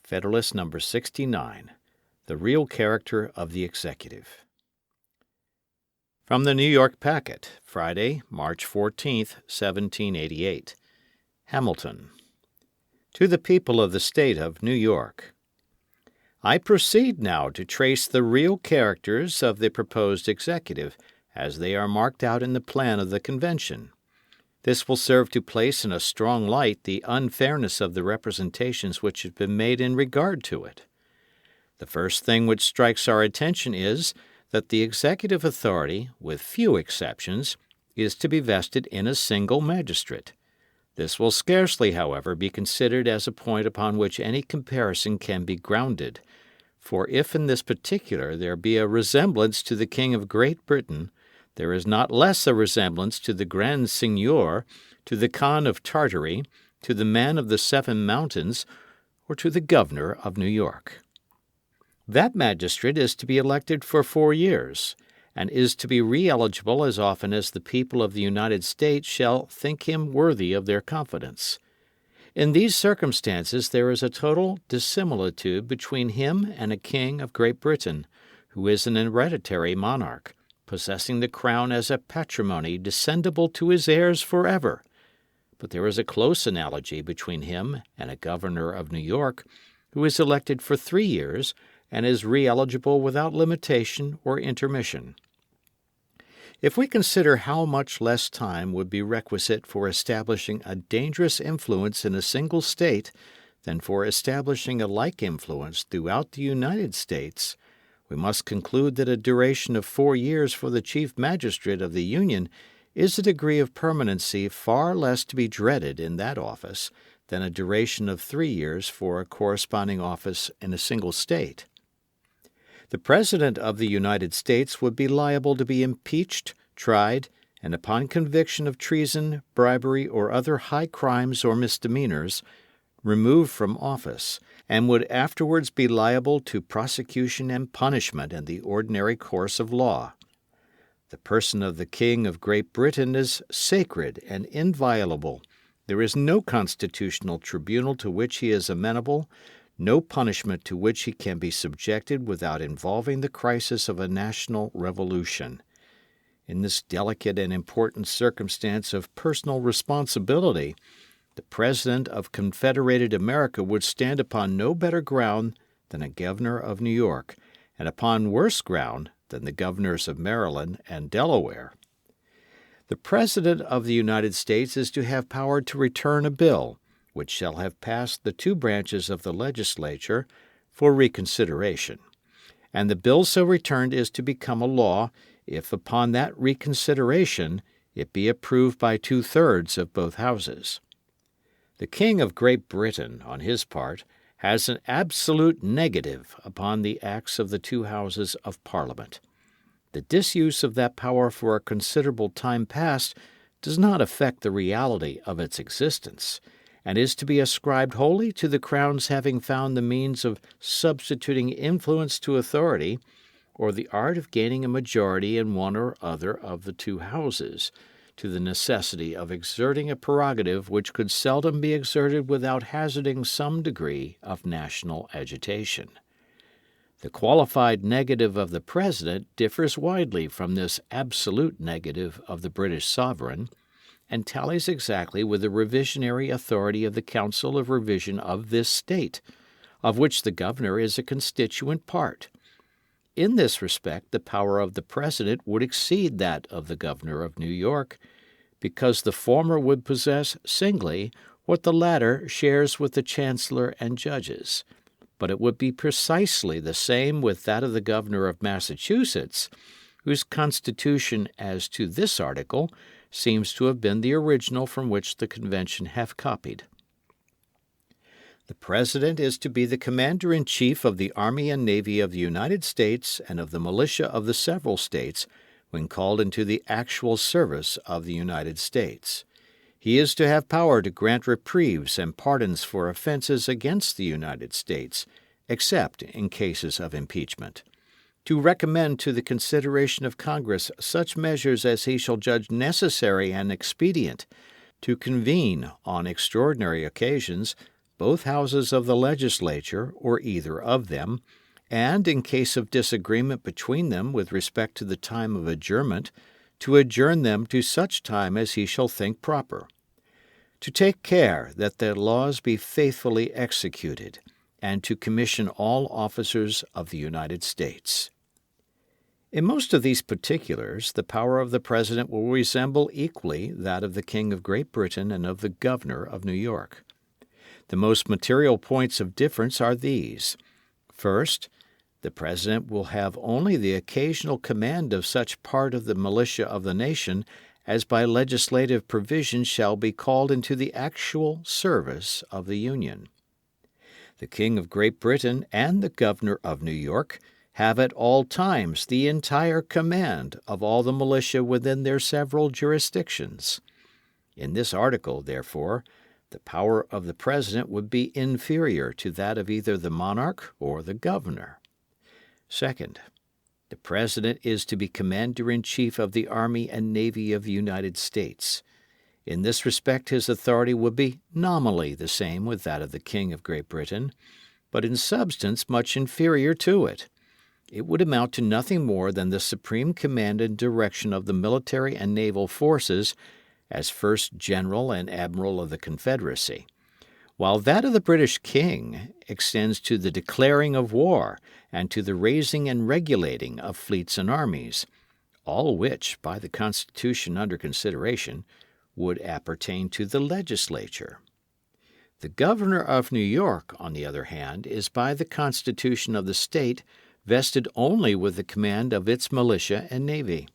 Federalist No. 69, The Real Character of the Executive. From the New York Packet, Friday, March 14, 1788. Hamilton. To the people of the State of New York. I proceed now to trace the real characters of the proposed executive, as they are marked out in the plan of the Convention. This will serve to place in a strong light the unfairness of the representations which have been made in regard to it. The first thing which strikes our attention is that the executive authority, with few exceptions, is to be vested in a single magistrate. This will scarcely, however, be considered as a point upon which any comparison can be grounded, for if in this particular there be a resemblance to the King of Great Britain, there is not less a resemblance to the Grand Seigneur, to the Khan of Tartary, to the Man of the Seven Mountains, or to the Governor of New York. That magistrate is to be elected for 4 years, and is to be re-eligible as often as the people of the United States shall think him worthy of their confidence. In these circumstances there is a total dissimilitude between him and a King of Great Britain, who is an hereditary monarch, possessing the crown as a patrimony descendable to his heirs forever. But there is a close analogy between him and a Governor of New York, who is elected for 3 years and is re-eligible without limitation or intermission. If we consider how much less time would be requisite for establishing a dangerous influence in a single state than for establishing a like influence throughout the United States, we must conclude that a duration of 4 years for the Chief Magistrate of the Union is a degree of permanency far less to be dreaded in that office than a duration of 3 years for a corresponding office in a single state. The President of the United States would be liable to be impeached, tried, and upon conviction of treason, bribery, or other high crimes or misdemeanors, removed from office, and would afterwards be liable to prosecution and punishment in the ordinary course of law. The person of the King of Great Britain is sacred and inviolable. There is no constitutional tribunal to which he is amenable, no punishment to which he can be subjected without involving the crisis of a national revolution. In this delicate and important circumstance of personal responsibility, the President of Confederated America would stand upon no better ground than a Governor of New York, and upon worse ground than the Governors of Maryland and Delaware. The President of the United States is to have power to return a bill, which shall have passed the 2 branches of the legislature, for reconsideration, and the bill so returned is to become a law if upon that reconsideration it be approved by 2/3 of both houses. The King of Great Britain, on his part, has an absolute negative upon the acts of the 2 houses of Parliament. The disuse of that power for a considerable time past does not affect the reality of its existence, and is to be ascribed wholly to the Crown's having found the means of substituting influence to authority, or the art of gaining a majority in one or other of the 2 houses, to the necessity of exerting a prerogative which could seldom be exerted without hazarding some degree of national agitation. The qualified negative of the President differs widely from this absolute negative of the British sovereign, and tallies exactly with the revisionary authority of the Council of Revision of this state, of which the Governor is a constituent part. In this respect, the power of the President would exceed that of the Governor of New York, because the former would possess singly what the latter shares with the Chancellor and judges, but it would be precisely the same with that of the Governor of Massachusetts, whose constitution as to this article seems to have been the original from which the Convention have copied. The President is to be the Commander-in-Chief of the Army and Navy of the United States and of the militia of the several states when called into the actual service of the United States. He is to have power to grant reprieves and pardons for offenses against the United States, except in cases of impeachment, to recommend to the consideration of Congress such measures as he shall judge necessary and expedient, to convene, on extraordinary occasions, both houses of the legislature or either of them, and, in case of disagreement between them with respect to the time of adjournment, to adjourn them to such time as he shall think proper. To take care that the laws be faithfully executed, and to commission all officers of the United States. In most of these particulars, the power of the President will resemble equally that of the King of Great Britain and of the Governor of New York. The most material points of difference are these. First, the President will have only the occasional command of such part of the militia of the nation as by legislative provision shall be called into the actual service of the Union. The King of Great Britain and the Governor of New York have at all times the entire command of all the militia within their several jurisdictions. In this article, therefore, the power of the President would be inferior to that of either the monarch or the governor. Second, the President is to be Commander-in-Chief of the Army and Navy of the United States. In this respect his authority would be nominally the same with that of the King of Great Britain, but in substance much inferior to it. It would amount to nothing more than the supreme command and direction of the military and naval forces as First General and Admiral of the Confederacy, while that of the British King extends to the declaring of war and to the raising and regulating of fleets and armies, all which, by the Constitution under consideration, would appertain to the legislature. The Governor of New York, on the other hand, is by the Constitution of the state vested only with the command of its militia and navy.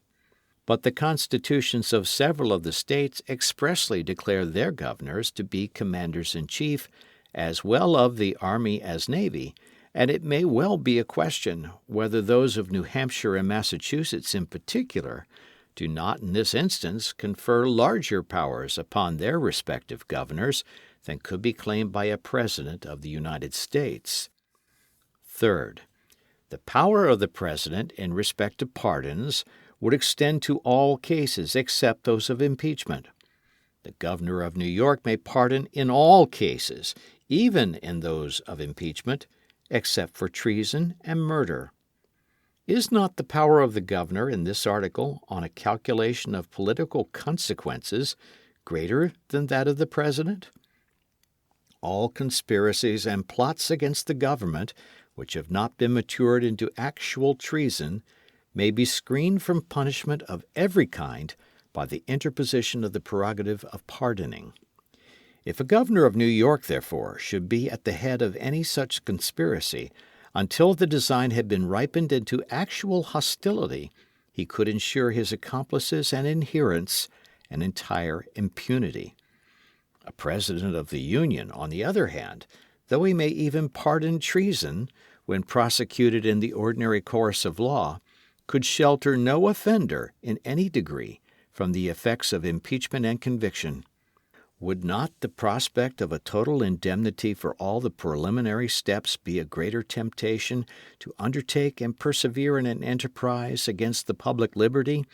But the constitutions of several of the states expressly declare their governors to be commanders-in-chief as well of the army as navy, and it may well be a question whether those of New Hampshire and Massachusetts in particular do not in this instance confer larger powers upon their respective governors than could be claimed by a President of the United States. Third, the power of the President in respect to pardons would extend to all cases except those of impeachment. The Governor of New York may pardon in all cases, even in those of impeachment, except for treason and murder. Is not the power of the Governor in this article, on a calculation of political consequences, greater than that of the President? All conspiracies and plots against the government, which have not been matured into actual treason, may be screened from punishment of every kind by the interposition of the prerogative of pardoning. If a governor of New York, therefore, should be at the head of any such conspiracy, until the design had been ripened into actual hostility, he could ensure his accomplices and adherents an entire impunity. A President of the Union, on the other hand, though he may even pardon treason, when prosecuted in the ordinary course of law, could shelter no offender in any degree from the effects of impeachment and conviction. Would not the prospect of a total indemnity for all the preliminary steps be a greater temptation to undertake and persevere in an enterprise against the public liberty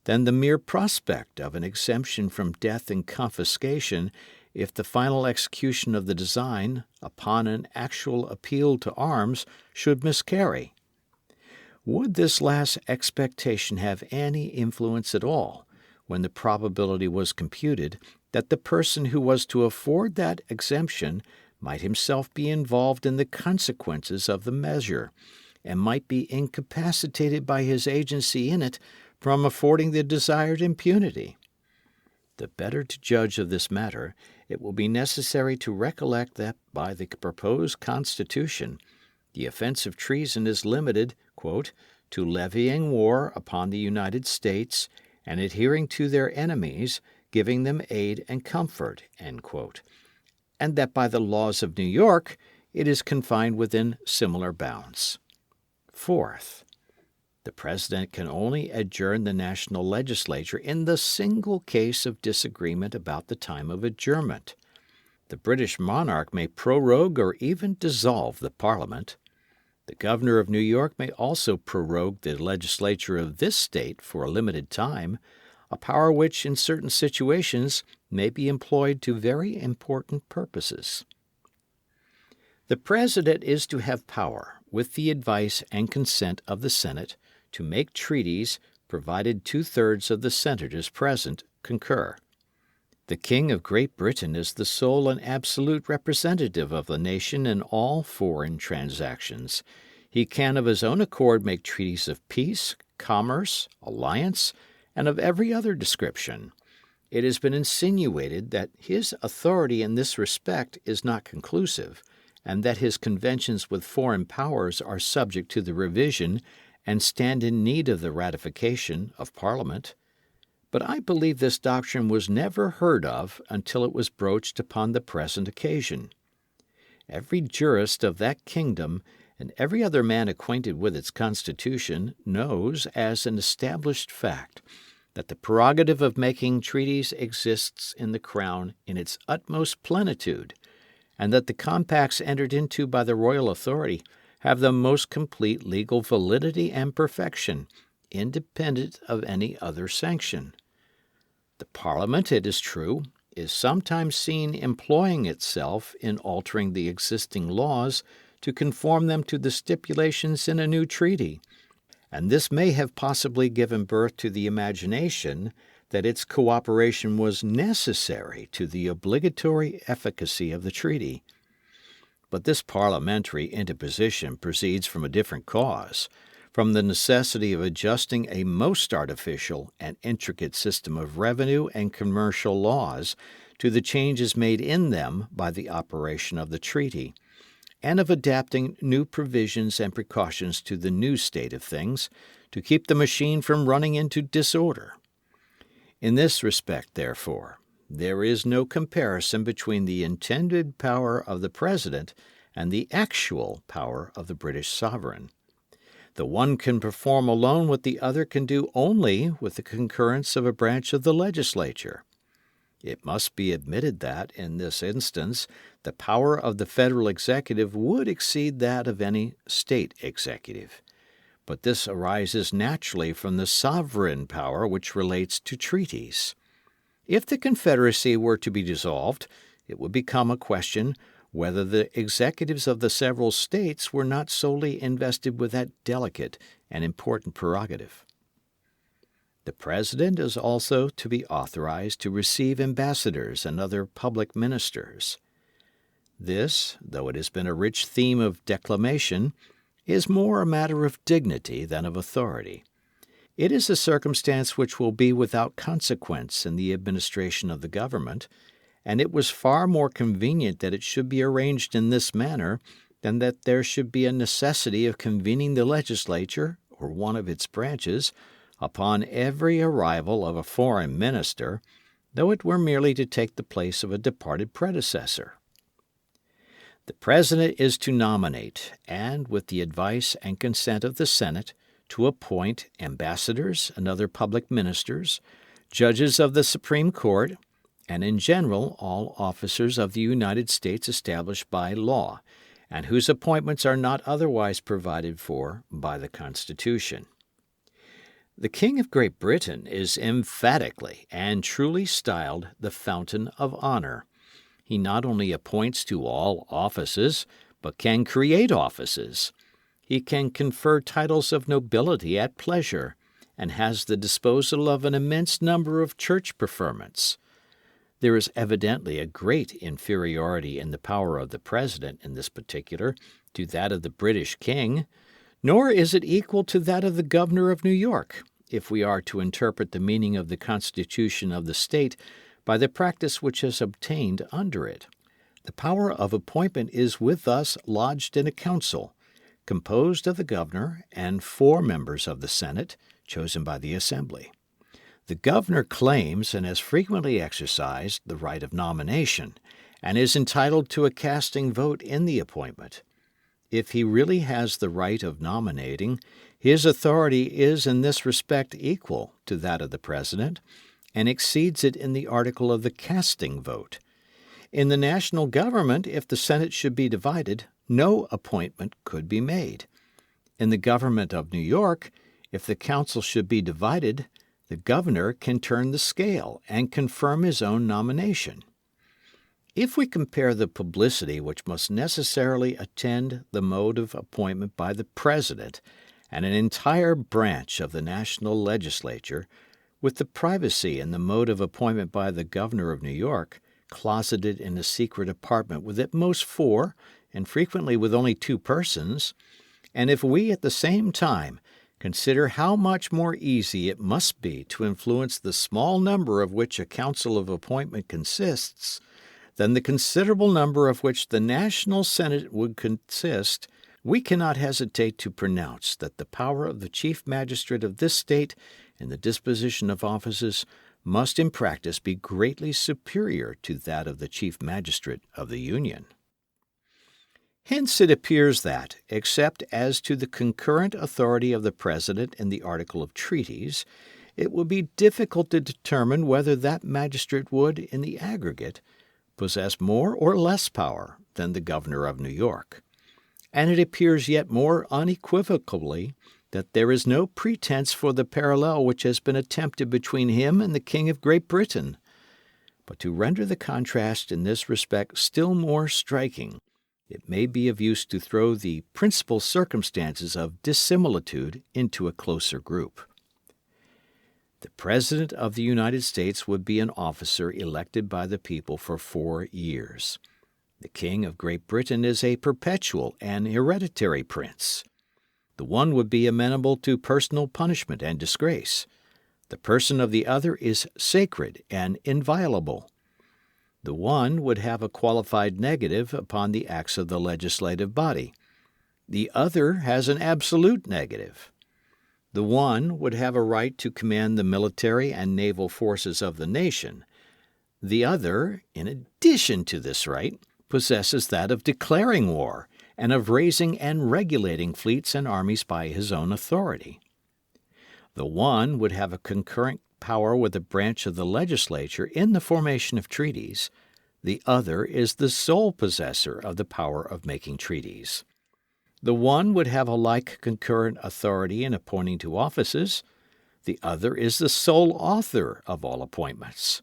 than the mere prospect of an exemption from death and confiscation if the final execution of the design, upon an actual appeal to arms, should miscarry? Would this last expectation have any influence at all when the probability was computed that the person who was to afford that exemption might himself be involved in the consequences of the measure, and might be incapacitated by his agency in it from affording the desired impunity? The better to judge of this matter, it will be necessary to recollect that by the proposed Constitution, the offense of treason is limited, "to levying war upon the United States and adhering to their enemies, giving them aid and comfort," and that by the laws of New York it is confined within similar bounds. Fourth, the President can only adjourn the national legislature in the single case of disagreement about the time of adjournment. The British monarch may prorogue or even dissolve the Parliament. The Governor of New York may also prorogue the legislature of this state for a limited time, a power which in certain situations may be employed to very important purposes. The President is to have power, with the advice and consent of the Senate, to make treaties, provided 2/3 of the senators present concur. The King of Great Britain is the sole and absolute representative of the nation in all foreign transactions. He can of his own accord make treaties of peace, commerce, alliance, and of every other description. It has been insinuated that his authority in this respect is not conclusive, and that his conventions with foreign powers are subject to the revision and stand in need of the ratification of Parliament. But I believe this doctrine was never heard of until it was broached upon the present occasion. Every jurist of that kingdom and every other man acquainted with its constitution knows as an established fact that the prerogative of making treaties exists in the Crown in its utmost plenitude, and that the compacts entered into by the royal authority have the most complete legal validity and perfection, independent of any other sanction. The Parliament, it is true, is sometimes seen employing itself in altering the existing laws to conform them to the stipulations in a new treaty, and this may have possibly given birth to the imagination that its cooperation was necessary to the obligatory efficacy of the treaty. But this parliamentary interposition proceeds from a different cause, from the necessity of adjusting a most artificial and intricate system of revenue and commercial laws to the changes made in them by the operation of the treaty, and of adapting new provisions and precautions to the new state of things to keep the machine from running into disorder. In this respect, therefore, there is no comparison between the intended power of the President and the actual power of the British sovereign. The one can perform alone what the other can do only with the concurrence of a branch of the legislature. It must be admitted that, in this instance, the power of the federal executive would exceed that of any state executive. But this arises naturally from the sovereign power which relates to treaties. If the Confederacy were to be dissolved, it would become a question whether the executives of the several states were not solely invested with that delicate and important prerogative. The President is also to be authorized to receive ambassadors and other public ministers. This, though it has been a rich theme of declamation, is more a matter of dignity than of authority. It is a circumstance which will be without consequence in the administration of the government, and it was far more convenient that it should be arranged in this manner than that there should be a necessity of convening the legislature, or one of its branches, upon every arrival of a foreign minister, though it were merely to take the place of a departed predecessor. The President is to nominate, and, with the advice and consent of the Senate, to appoint ambassadors and other public ministers, judges of the Supreme Court, and in general all officers of the United States established by law, and whose appointments are not otherwise provided for by the Constitution. The King of Great Britain is emphatically and truly styled the Fountain of Honor. He not only appoints to all offices, but can create offices. He can confer titles of nobility at pleasure, and has the disposal of an immense number of church preferments. There is evidently a great inferiority in the power of the President in this particular to that of the British King, nor is it equal to that of the Governor of New York, if we are to interpret the meaning of the Constitution of the state by the practice which has obtained under it. The power of appointment is with us lodged in a council, composed of the Governor and 4 members of the Senate, chosen by the Assembly. The Governor claims and has frequently exercised the right of nomination, and is entitled to a casting vote in the appointment. If he really has the right of nominating, his authority is in this respect equal to that of the President, and exceeds it in the article of the casting vote. In the national government, if the Senate should be divided, no appointment could be made. In the government of New York, if the council should be divided, the governor can turn the scale and confirm his own nomination. If we compare the publicity which must necessarily attend the mode of appointment by the President and an entire branch of the national legislature with the privacy in the mode of appointment by the Governor of New York, closeted in a secret apartment with at most 4, and frequently with only 2 persons, and if we at the same time consider how much more easy it must be to influence the small number of which a council of appointment consists, than the considerable number of which the National Senate would consist, we cannot hesitate to pronounce that the power of the Chief Magistrate of this state in the disposition of offices must in practice be greatly superior to that of the Chief Magistrate of the Union. Hence it appears that, except as to the concurrent authority of the President in the article of treaties, it would be difficult to determine whether that magistrate would, in the aggregate, possess more or less power than the Governor of New York. And it appears yet more unequivocally that there is no pretense for the parallel which has been attempted between him and the King of Great Britain. But to render the contrast in this respect still more striking, it may be of use to throw the principal circumstances of dissimilitude into a closer group. The President of the United States would be an officer elected by the people for 4 years. The King of Great Britain is a perpetual and hereditary prince. The one would be amenable to personal punishment and disgrace. The person of the other is sacred and inviolable. The one would have a qualified negative upon the acts of the legislative body. The other has an absolute negative. The one would have a right to command the military and naval forces of the nation. The other, in addition to this right, possesses that of declaring war and of raising and regulating fleets and armies by his own authority. The one would have a concurrent power with a branch of the legislature in the formation of treaties. The other is the sole possessor of the power of making treaties. The one would have a like concurrent authority in appointing to offices. The other is the sole author of all appointments.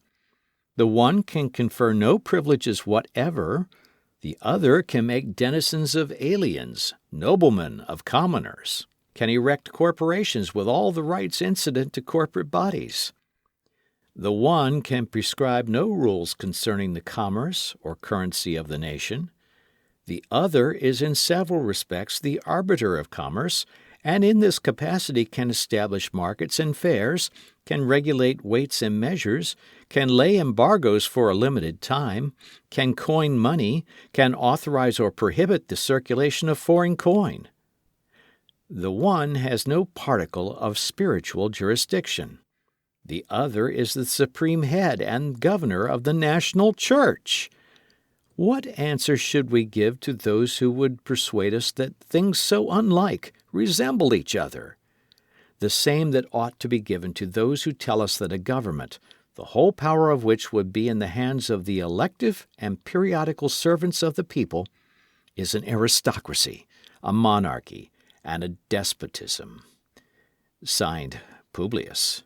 The one can confer no privileges whatever. The other can make denizens of aliens, noblemen of commoners, can erect corporations with all the rights incident to corporate bodies. The one can prescribe no rules concerning the commerce or currency of the nation. The other is in several respects the arbiter of commerce, and in this capacity can establish markets and fairs, can regulate weights and measures, can lay embargoes for a limited time, can coin money, can authorize or prohibit the circulation of foreign coin. The one has no particle of spiritual jurisdiction. The other is the supreme head and governor of the national church. What answer should we give to those who would persuade us that things so unlike resemble each other? The same that ought to be given to those who tell us that a government, the whole power of which would be in the hands of the elective and periodical servants of the people, is an aristocracy, a monarchy, and a despotism. Signed, Publius.